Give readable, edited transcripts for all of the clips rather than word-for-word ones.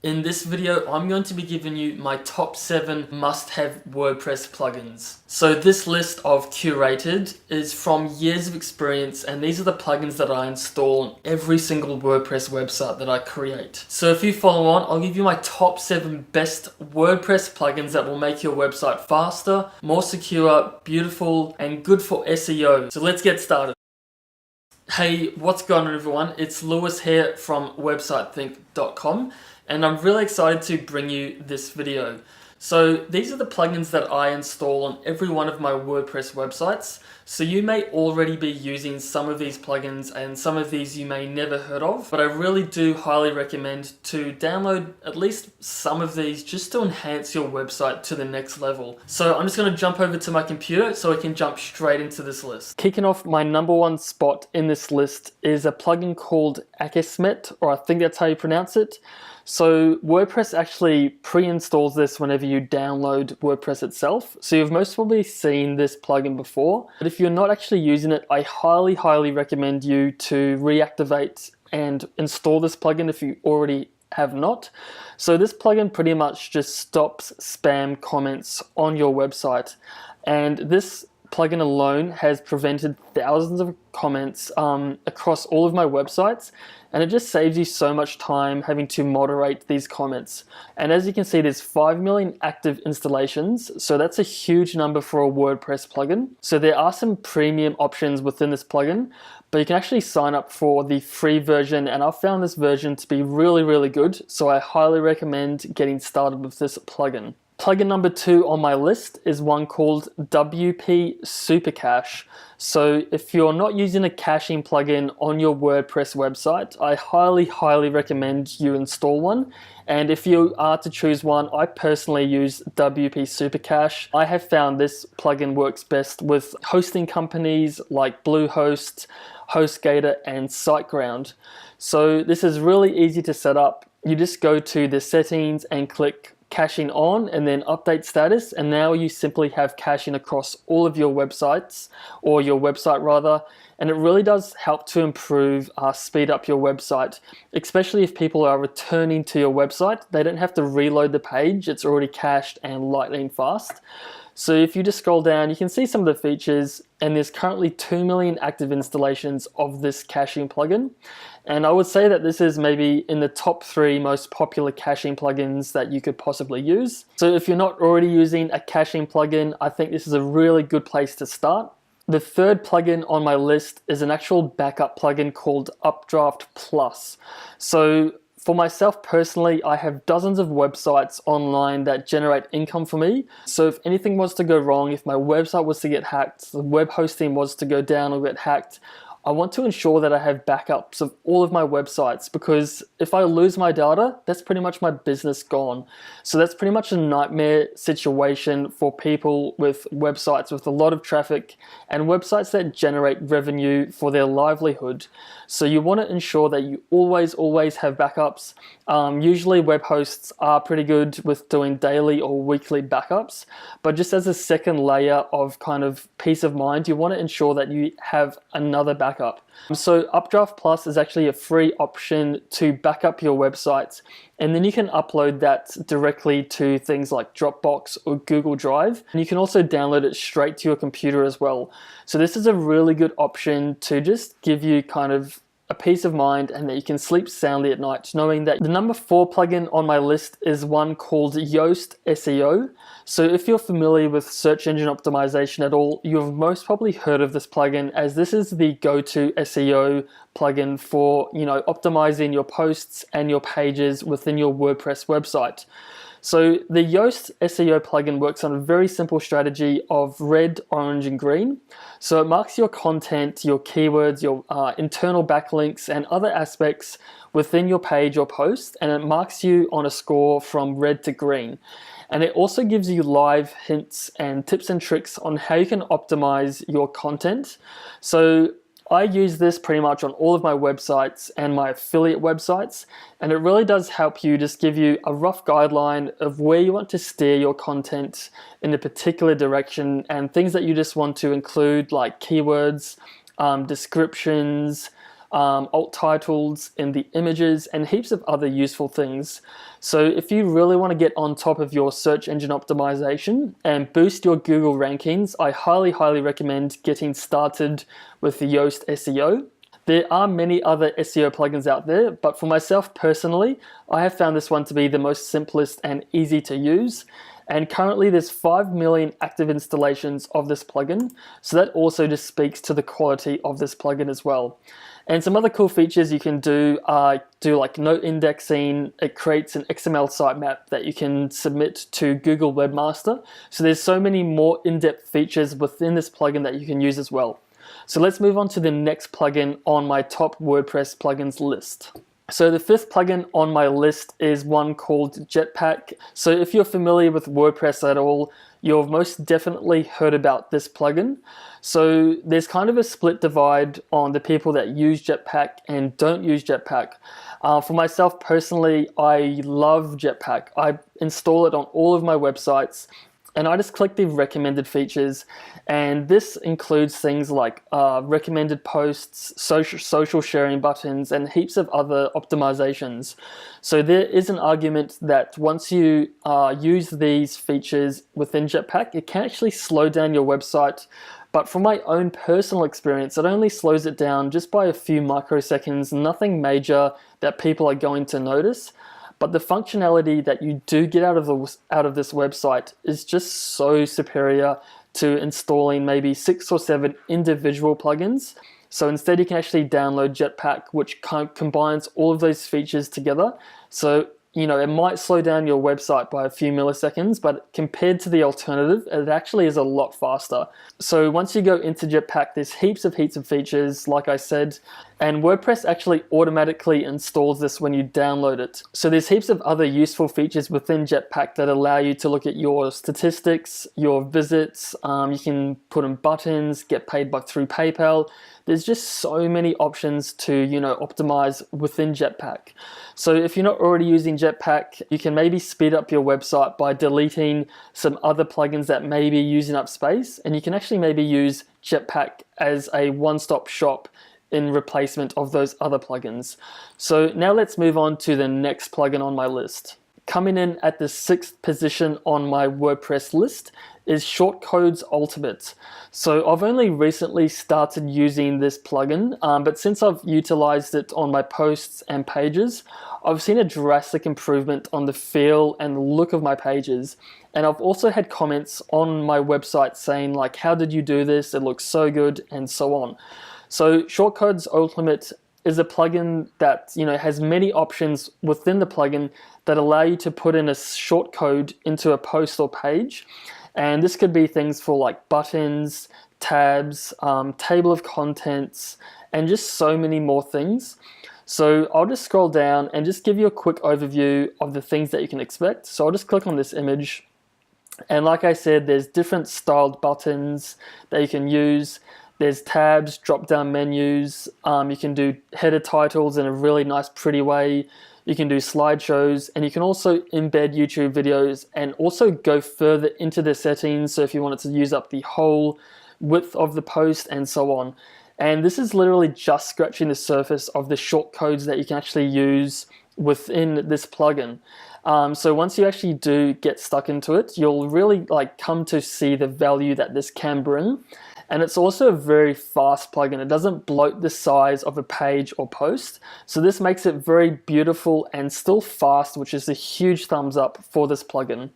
In this video, I'm going to be giving you my top 7 must-have WordPress plugins. So this list I've curated is from years of experience, and these are the plugins that I install on every single WordPress website that I create. So if you follow on, I'll give you my top 7 best WordPress plugins that will make your website faster, more secure, beautiful, and good for SEO. So let's get started. Hey, what's going on everyone? It's Lewis here from websitethink.com. And I'm really excited to bring you this video. So these are the plugins that I install on every one of my WordPress websites. So you may already be using some of these plugins, and some of these you may never heard of, but I really do highly recommend to download at least some of these just to enhance your website to the next level. So I'm just going to jump over to my computer so I can jump straight into this list. Kicking off my number one spot in this list is a plugin called Akismet, or I think that's how you pronounce it. So WordPress actually pre-installs this whenever you download WordPress itself. So you've most probably seen this plugin before, but if you're not actually using it, I highly recommend you to reactivate and install this plugin if you already have not. So this plugin pretty much just stops spam comments on your website, and this plugin alone has prevented thousands of comments across all of my websites, and it just saves you so much time having to moderate these comments. And as you can see, there's 5 million active installations, so that's a huge number for a WordPress plugin. So there are some premium options within this plugin, but you can actually sign up for the free version, and I've found this version to be really good, so I highly recommend getting started with this plugin. Plugin number 2 on my list is one called WP Supercache. So if you're not using a caching plugin on your WordPress website, I highly recommend you install one. And if you are to choose one, I personally use WP Supercache. I have found this plugin works best with hosting companies like Bluehost, HostGator, and SiteGround. So this is really easy to set up. You just go to the settings and click caching on, and then update status, and now you simply have caching across all of your websites, or your website rather, and it really does help to improve, speed up your website, especially if people are returning to your website. They don't have to reload the page, it's already cached and lightning fast. So if you just scroll down, you can see some of the features, and there's currently 2 million active installations of this caching plugin. And I would say that this is maybe in the top 3 most popular caching plugins that you could possibly use. So if you're not already using a caching plugin, I think this is a really good place to start. The third plugin on my list is an actual backup plugin called Updraft Plus. So for myself personally, I have dozens of websites online that generate income for me. So if anything was to go wrong, if my website was to get hacked, the web hosting was to go down or get hacked, I want to ensure that I have backups of all of my websites, because if I lose my data, that's pretty much my business gone. So that's pretty much a nightmare situation for people with websites with a lot of traffic and websites that generate revenue for their livelihood. So you want to ensure that you always have backups. Usually web hosts are pretty good with doing daily or weekly backups, but just as a second layer of kind of peace of mind, you want to ensure that you have another backup. So Updraft Plus is actually a free option to back up your website, and then you can upload that directly to things like Dropbox or Google Drive. And you can also download it straight to your computer as well. So this is a really good option to just give you kind of a peace of mind, and that you can sleep soundly at night knowing that. The number 4 plugin on my list is one called Yoast SEO. So if you're familiar with search engine optimization at all, you've most probably heard of this plugin, as this is the go-to SEO plugin for, optimizing your posts and your pages within your WordPress website. So the Yoast SEO plugin works on a very simple strategy of red, orange, and green. So it marks your content, your keywords, your internal backlinks, and other aspects within your page or post, and it marks you on a score from red to green. And it also gives you live hints and tips and tricks on how you can optimize your content. So I use this pretty much on all of my websites and my affiliate websites, and it really does help you just give you a rough guideline of where you want to steer your content in a particular direction, and things that you just want to include, like keywords, descriptions, alt titles in the images, and heaps of other useful things. So if you really want to get on top of your search engine optimization and boost your Google rankings, I highly recommend getting started with the Yoast SEO. There are many other SEO plugins out there, but for myself personally, I have found this one to be the most simplest and easy to use. And currently there's 5 million active installations of this plugin, so that also just speaks to the quality of this plugin as well. And some other cool features you can do are like no indexing. It creates an XML sitemap that you can submit to Google Webmaster. So there's so many more in-depth features within this plugin that you can use as well. So let's move on to the next plugin on my top WordPress plugins list. So the fifth plugin on my list is one called Jetpack. So if you're familiar with WordPress at all, you've most definitely heard about this plugin. So there's kind of a split divide on the people that use Jetpack and don't use Jetpack. For myself personally, I love Jetpack. I install it on all of my websites, and I just click the recommended features, and this includes things like recommended posts, social sharing buttons, and heaps of other optimizations. So there is an argument that once you use these features within Jetpack, it can actually slow down your website. But from my own personal experience, it only slows it down just by a few microseconds, nothing major that people are going to notice. But the functionality that you do get out of this website is just so superior to installing maybe 6 or 7 individual plugins. So instead you can actually download Jetpack, which combines all of those features together. So it might slow down your website by a few milliseconds, but compared to the alternative, it actually is a lot faster. So once you go into Jetpack, there's heaps of features, like I said, and WordPress actually automatically installs this when you download it. So there's heaps of other useful features within Jetpack that allow you to look at your statistics, your visits, you can put in buttons, get paid through PayPal. There's just so many options to optimize within Jetpack. So if you're not already using Jetpack, you can maybe speed up your website by deleting some other plugins that may be using up space, and you can actually maybe use Jetpack as a one-stop shop in replacement of those other plugins. So now let's move on to the next plugin on my list. Coming in at the 6th position on my WordPress list is Shortcodes Ultimate. So I've only recently started using this plugin, but since I've utilized it on my posts and pages, I've seen a drastic improvement on the feel and look of my pages. And I've also had comments on my website saying like, how did you do this? It looks so good, and so on. So Shortcodes Ultimate is a plugin that has many options within the plugin that allow you to put in a shortcode into a post or page. And this could be things for like buttons, tabs, table of contents, and just so many more things. So I'll just scroll down and just give you a quick overview of the things that you can expect. So I'll just click on this image. And like I said, there's different styled buttons that you can use. There's tabs, drop-down menus. You can do header titles in a really nice, pretty way. You can do slideshows, and you can also embed YouTube videos and also go further into the settings. So if you wanted to use up the whole width of the post and so on. And this is literally just scratching the surface of the shortcodes that you can actually use within this plugin. So once you actually do get stuck into it, you'll really come to see the value that this can bring. And it's also a very fast plugin. It doesn't bloat the size of a page or post. So this makes it very beautiful and still fast, which is a huge thumbs up for this plugin.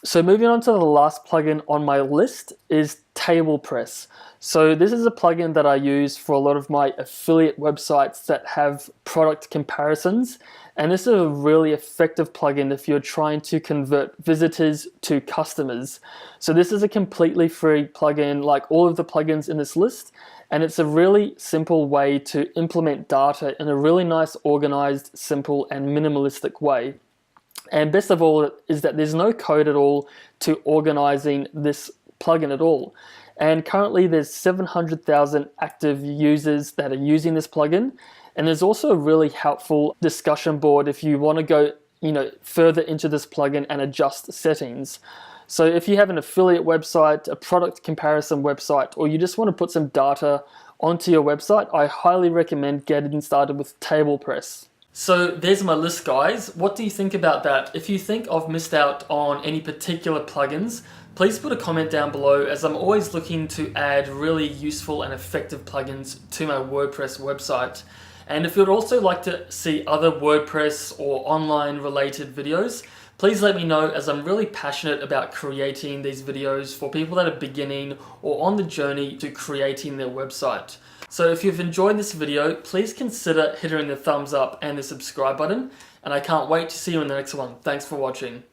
So moving on to the last plugin on my list is TablePress. So this is a plugin that I use for a lot of my affiliate websites that have product comparisons. And this is a really effective plugin if you're trying to convert visitors to customers. So this is a completely free plugin like all of the plugins in this list. And it's a really simple way to implement data in a really nice, organized, simple, and minimalistic way. And best of all is that there's no code at all to organizing this plugin at all. And currently there's 700,000 active users that are using this plugin. And there's also a really helpful discussion board if you want to go further into this plugin and adjust settings. So if you have an affiliate website, a product comparison website, or you just want to put some data onto your website, I highly recommend getting started with TablePress. So there's my list, guys. What do you think about that? If you think I've missed out on any particular plugins, please put a comment down below, as I'm always looking to add really useful and effective plugins to my WordPress website. And if you'd also like to see other WordPress or online related videos, please let me know, as I'm really passionate about creating these videos for people that are beginning or on the journey to creating their website. So if you've enjoyed this video, please consider hitting the thumbs up and the subscribe button, and I can't wait to see you in the next one. Thanks for watching.